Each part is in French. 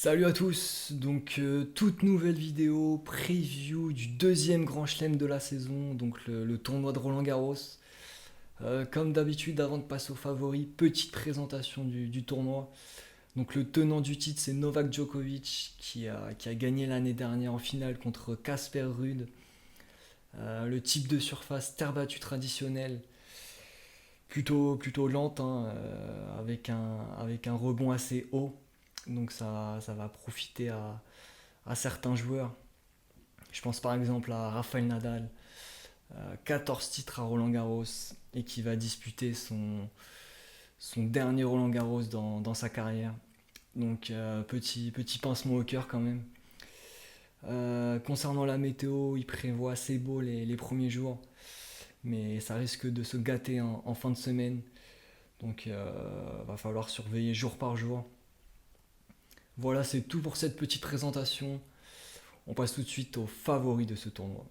Salut à tous, donc toute nouvelle vidéo, preview du deuxième grand chelem de la saison, donc le tournoi de Roland-Garros. Comme d'habitude, avant de passer aux favoris, petite présentation du tournoi. Donc le tenant du titre, c'est Novak Djokovic qui a gagné l'année dernière en finale contre Casper Ruud. Le type de surface, terre battue traditionnelle, plutôt lente, hein, avec un rebond assez haut. Donc ça va profiter à certains joueurs. Je pense par exemple à Rafael Nadal, 14 titres à Roland Garros et qui va disputer son dernier Roland Garros dans sa carrière. Donc petit pincement au cœur quand même. Concernant la météo, il prévoit assez beau les premiers jours, mais ça risque de se gâter en fin de semaine. Donc va falloir surveiller jour par jour. Voilà, c'est tout pour cette petite présentation. On passe tout de suite aux favoris de ce tournoi.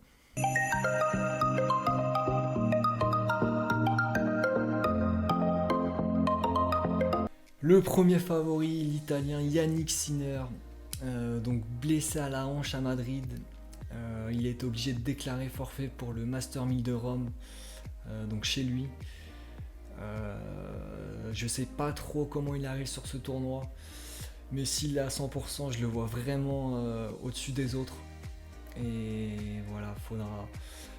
Le premier favori, l'Italien Yannick Sinner, donc blessé à la hanche à Madrid. Il est obligé de déclarer forfait pour le Master 1000 de Rome, donc chez lui. Je sais pas trop comment il arrive sur ce tournoi, mais s'il est à 100%, je le vois vraiment au-dessus des autres. Et voilà,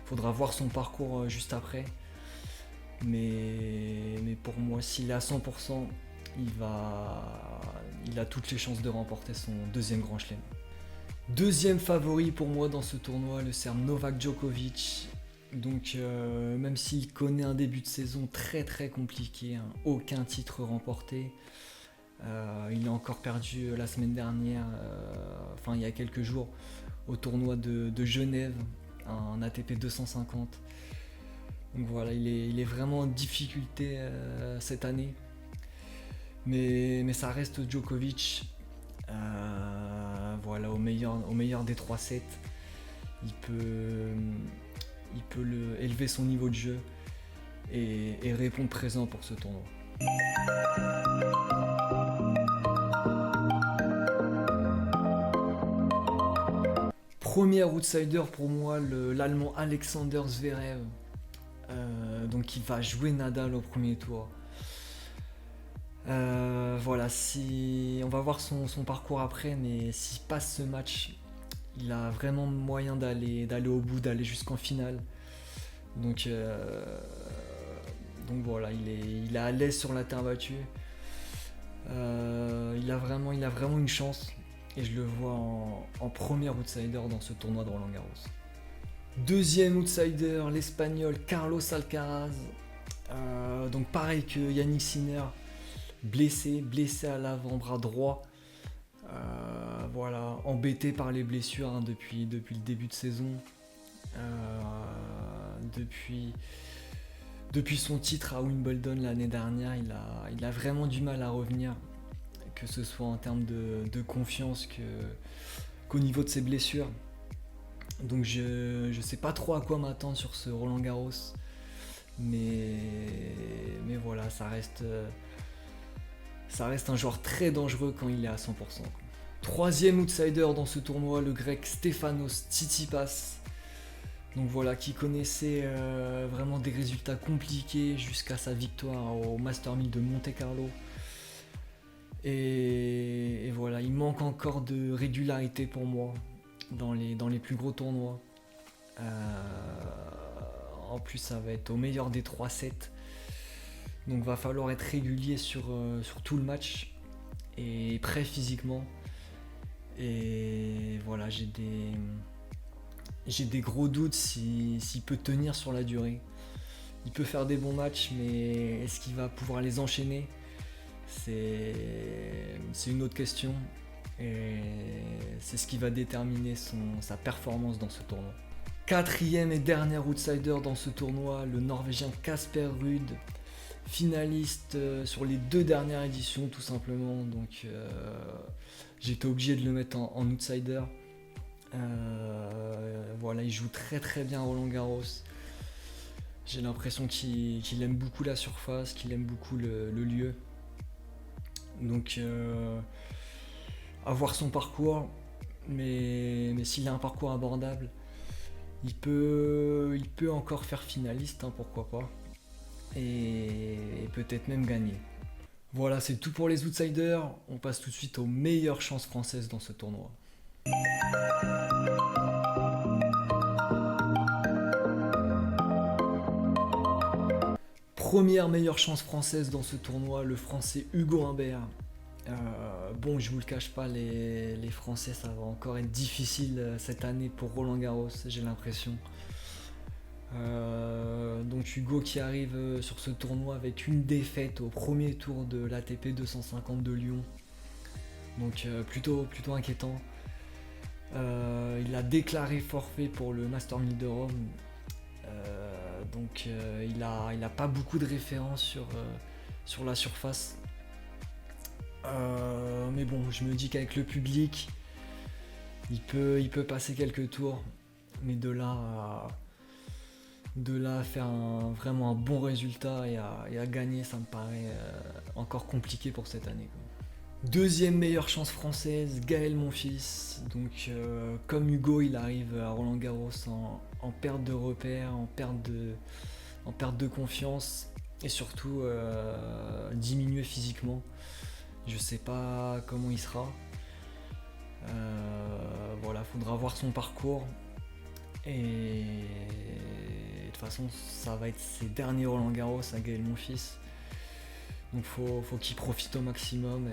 faudra voir son parcours juste après. Mais pour moi, s'il est à 100%, il a toutes les chances de remporter son deuxième grand chelem. Deuxième favori pour moi dans ce tournoi, le Serbe Novak Djokovic. Donc même s'il connaît un début de saison très compliqué, hein, aucun titre remporté, il a encore perdu la semaine dernière, enfin il y a quelques jours, au tournoi de Genève, un ATP 250. Donc voilà, il est vraiment en difficulté cette année. Mais ça reste Djokovic. Voilà, au meilleur des 3 sets, il peut élever son niveau de jeu et répondre présent pour ce tournoi. Premier outsider pour moi, l'Allemand Alexander Zverev, donc qui va jouer Nadal au premier tour. Voilà, si on va voir son parcours après, mais s'il passe ce match, il a vraiment moyen d'aller au bout, d'aller jusqu'en finale. Donc, voilà, il est à l'aise sur la terre battue. Il a vraiment une chance et je le vois en premier outsider dans ce tournoi de Roland Garros. Deuxième outsider, l'Espagnol Carlos Alcaraz. Donc pareil que Yannick Sinner, blessé à l'avant-bras droit. Voilà, embêté par les blessures, hein, depuis le début de saison. Depuis son titre à Wimbledon l'année dernière, il a vraiment du mal à revenir, que ce soit en termes de confiance qu'au niveau de ses blessures. Donc je sais pas trop à quoi m'attendre sur ce Roland Garros, mais voilà, ça reste un joueur très dangereux quand il est à 100%. Troisième outsider dans ce tournoi, le grec Stefanos Tsitsipas. Donc voilà, qui connaissait vraiment des résultats compliqués jusqu'à sa victoire au Master 1000 de Monte-Carlo. Et voilà, il manque encore de régularité pour moi dans les plus gros tournois. En plus, ça va être au meilleur des 3 sets. Donc va falloir être régulier sur tout le match et prêt physiquement. Et voilà, j'ai des gros doutes s'il peut tenir sur la durée. Il peut faire des bons matchs, mais est-ce qu'il va pouvoir les enchaîner ? C'est une autre question. Et c'est ce qui va déterminer sa performance dans ce tournoi. Quatrième et dernier outsider dans ce tournoi, le Norvégien Casper Ruud, finaliste sur les 2 dernières éditions tout simplement. Donc j'étais obligé de le mettre en outsider. Voilà, il joue très bien Roland Garros. J'ai l'impression qu'il aime beaucoup la surface, qu'il aime beaucoup le lieu. Donc à voir son parcours, mais s'il a un parcours abordable, il peut encore faire finaliste, hein, pourquoi pas, et peut-être même gagner. Voilà, c'est tout pour les outsiders. On passe tout de suite aux meilleures chances françaises dans ce tournoi. Première meilleure chance française dans ce tournoi, le français Hugo Humbert. Bon, je vous le cache pas, les Français, ça va encore être difficile cette année pour Roland Garros, j'ai l'impression. Donc Hugo qui arrive sur ce tournoi avec une défaite au premier tour de l'ATP 250 de Lyon. Donc plutôt inquiétant. Il a déclaré forfait pour le Master 1000 de Rome. Donc il a pas beaucoup de références sur la surface. Mais bon, je me dis qu'avec le public, il peut passer quelques tours. Mais de là à faire vraiment un bon résultat et à gagner, ça me paraît encore compliqué pour cette année, quoi. Deuxième meilleure chance française, Gaël Monfils. Donc comme Hugo, il arrive à Roland Garros en perte de repères, en perte de confiance et surtout diminué physiquement. Je sais pas comment il sera. Voilà, faudra voir son parcours. Et de toute façon, ça va être ses derniers Roland Garros à Gaël Monfils. Donc faut qu'il profite au maximum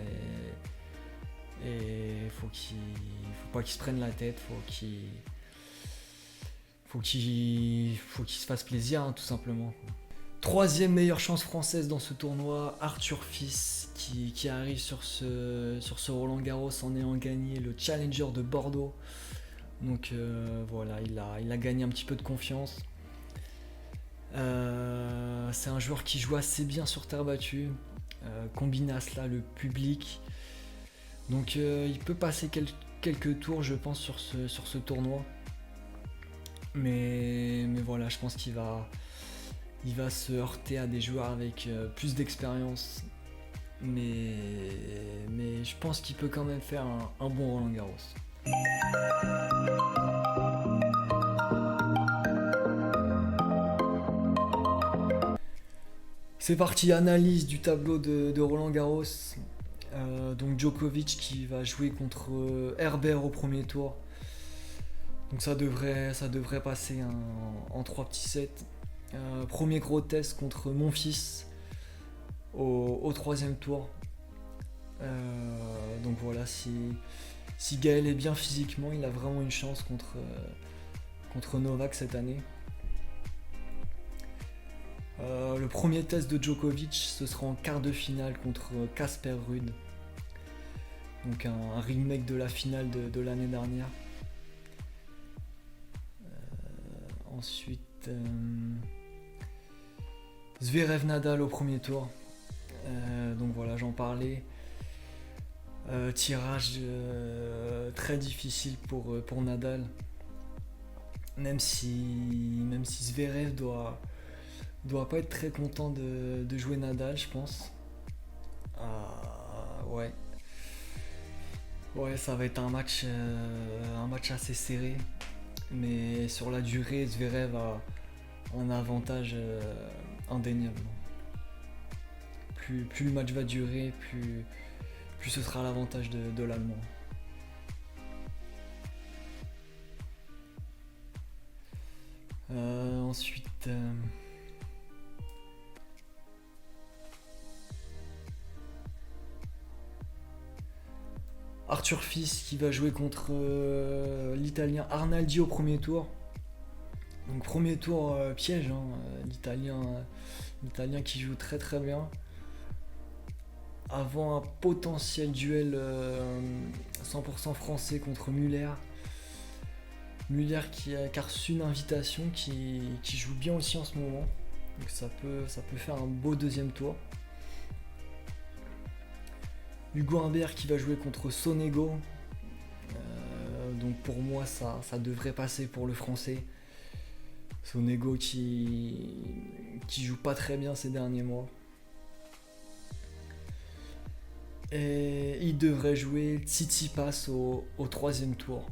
et faut pas qu'il se prenne la tête, faut qu'il se fasse plaisir, hein, tout simplement. Troisième meilleure chance française dans ce tournoi, Arthur Fils qui arrive sur ce Roland Garros en ayant gagné le Challenger de Bordeaux. Donc voilà, il a gagné un petit peu de confiance. C'est un joueur qui joue assez bien sur terre battue, combiné à cela le public. Donc il peut passer quelques tours, je pense, sur ce tournoi. Mais voilà, je pense qu'il va se heurter à des joueurs avec plus d'expérience. Mais je pense qu'il peut quand même faire un bon Roland Garros. C'est parti, analyse du tableau de Roland Garros. Donc Djokovic qui va jouer contre Herbert au premier tour. Donc ça devrait passer en 3 petits sets. Premier gros test contre Monfils au troisième tour. Donc voilà, si Gaël est bien physiquement, il a vraiment une chance contre Novak cette année. Le premier test de Djokovic, ce sera en quart de finale contre Casper Ruud. Donc un remake de la finale de l'année dernière. Ensuite, Zverev Nadal au premier tour. Donc voilà, j'en parlais. Tirage très difficile pour Nadal. Même si Zverev doit pas être très content de jouer Nadal, je pense. Ouais. Ouais, ça va être un match assez serré. Mais sur la durée, Zverev a un avantage indéniable. Plus le match va durer, plus ce sera l'avantage de l'Allemand. Ensuite, Arthur Fils qui va jouer contre l'Italien Arnaldi au premier tour. Donc premier tour piège, hein, l'Italien qui joue très très bien. Avant un potentiel duel 100% français contre Muller. Muller qui a reçu une invitation, qui joue bien aussi en ce moment. Donc ça peut faire un beau deuxième tour. Hugo Humbert qui va jouer contre Sonego. Donc pour moi ça devrait passer pour le français. Sonego qui joue pas très bien ces derniers mois. Et il devrait jouer Tsitsipas au troisième tour,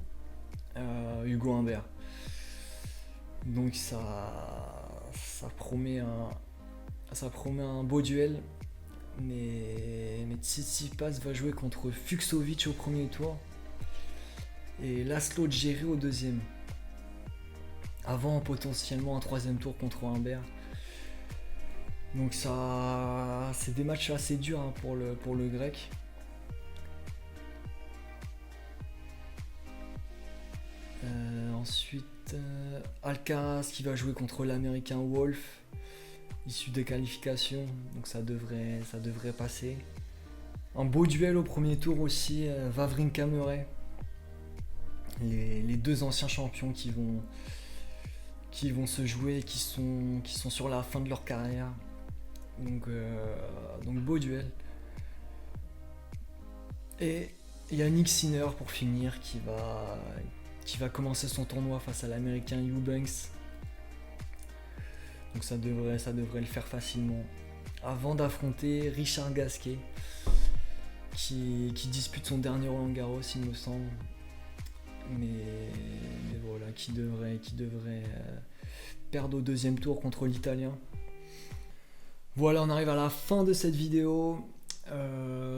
Hugo Humbert. Donc ça promet un beau duel. Mais Tsitsipas va jouer contre Fucsovics au premier tour et Laszlo Djere au deuxième. Avant potentiellement un troisième tour contre Humbert. Donc ça, c'est des matchs assez durs hein, pour le grec. Ensuite, Alcaraz qui va jouer contre l'américain Wolf, issu des qualifications, donc ça devrait passer. Un beau duel au premier tour aussi, Wawrinka Murray. Les deux anciens champions qui vont se jouer, qui sont sur la fin de leur carrière. Donc beau duel. Et Yannick Sinner pour finir qui va commencer son tournoi face à l'américain Eubanks. Donc ça devrait le faire facilement. Avant d'affronter Richard Gasquet qui dispute son dernier Roland Garros il me semble. Mais voilà, qui devrait perdre au deuxième tour contre l'Italien. Voilà, on arrive à la fin de cette vidéo.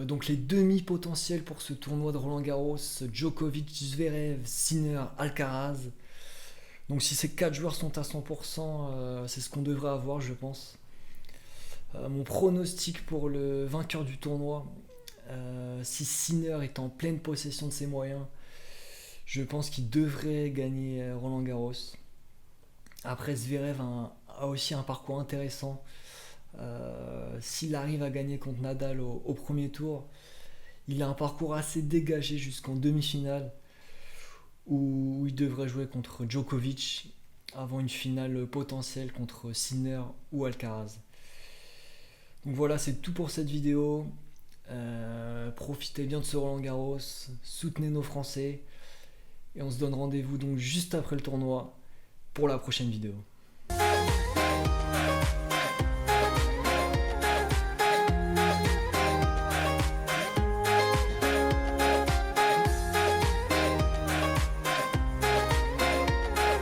Donc les demi potentiels pour ce tournoi de Roland Garros: Djokovic, Zverev, Sinner, Alcaraz. Donc si ces 4 joueurs sont à 100%, c'est ce qu'on devrait avoir, je pense. Mon pronostic pour le vainqueur du tournoi, si Sinner est en pleine possession de ses moyens, je pense qu'il devrait gagner Roland Garros. Après, Zverev a aussi un parcours intéressant. S'il arrive à gagner contre Nadal au premier tour, il a un parcours assez dégagé jusqu'en demi-finale où il devrait jouer contre Djokovic avant une finale potentielle contre Sinner ou Alcaraz. Donc voilà, c'est tout pour cette vidéo. Profitez bien de ce Roland Garros, soutenez nos Français et on se donne rendez-vous donc juste après le tournoi pour la prochaine vidéo.